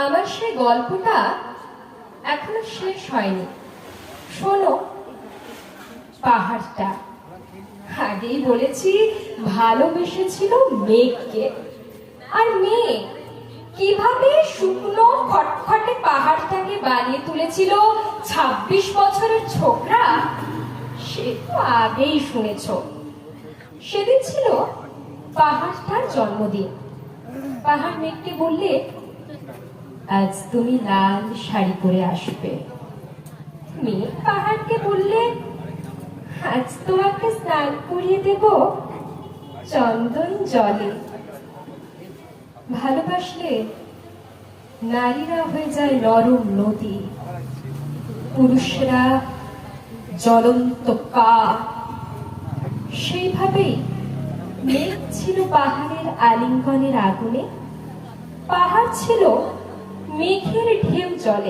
আমার সেই গল্পটা এখনো শেষ হয়নি। শোনো, পাহাড়টা আগেই বলেছি ভালোবেসেছিল মেঘকে, আর মেঘ কিভাবে শুকনো খটখটে পাহাড়টাকে বানিয়ে তুলেছিল ২৬ বছরের ছোকরা, সে তো আগেই শুনেছ। সেদিন ছিল পাহাড়টার জন্মদিন। পাহাড় মেঘকে বললে, আজ তুমি লাল শাড়ি পরে আসবে। মেঘ পাহাড়কে বললে, আজ তোমাকে স্নান করিয়ে দেব চন্দন জলে। ভালোবাসলে নারীরা হয়ে যায় নরম নদী, পুরুষরা জ্বলন্ত কাঠ। সেইভাবেই মেঘ ছিল পাহাড়ের আলিঙ্গনের আগুনে, পাহাড় ছিল মেঘের ঢেউ জলে।